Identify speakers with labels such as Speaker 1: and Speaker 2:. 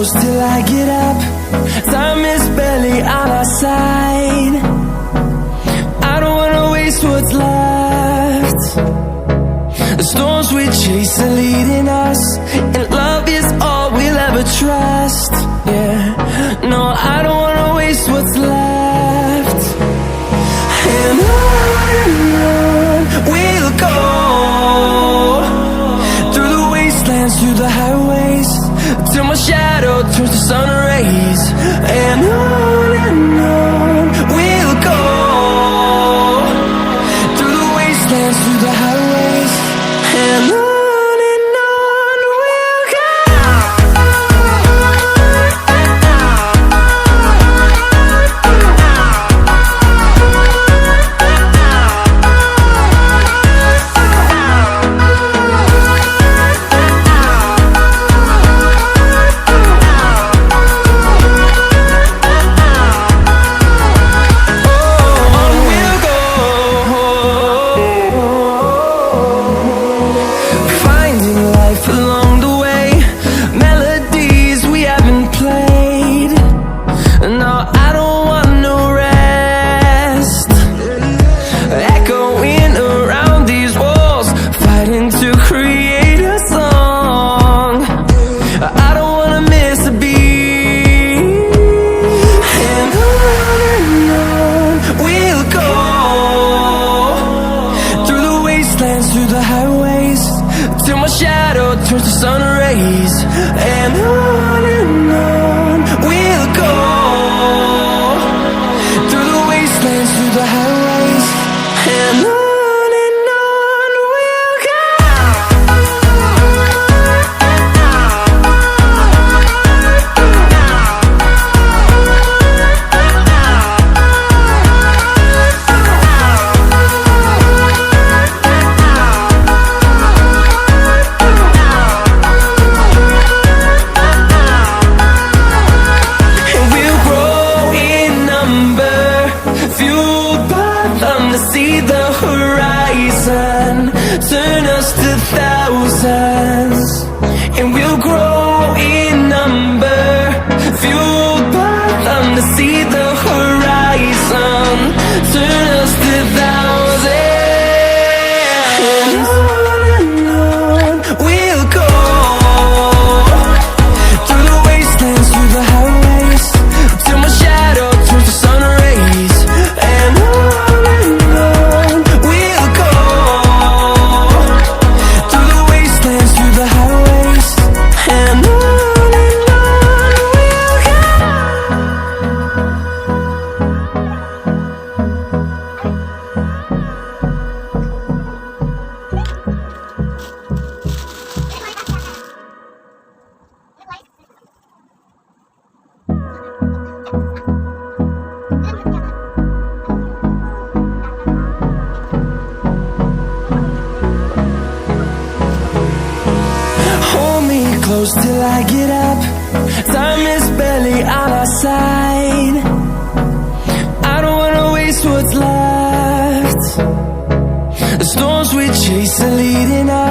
Speaker 1: close till I get up. Time is barely on our side. I don't wanna waste what's left. The storms we chase are leading us, and love is all we'll ever trust. Yeah, no, I don't wanna waste what's left. And on we'll go, through the wastelands, through the highways, till my shadow turns to sun rays. And on we'll go, through the wastelands, through the highways, and on we'll go. Through the highways, till my shadow turns to sun rays. And on we'll go, through the wastelands, through the highways, and on we'll go. See the horizon turn us to thousands, and we'll grow in number, fueled by them. To see the horizon turn us to thousands, and on we'll go, through the wastelands, through the highways, till my shadow turns to sun rays. And close till I get up. Time is barely on our side. I don't wanna waste what's left. The storms we chase are leading us.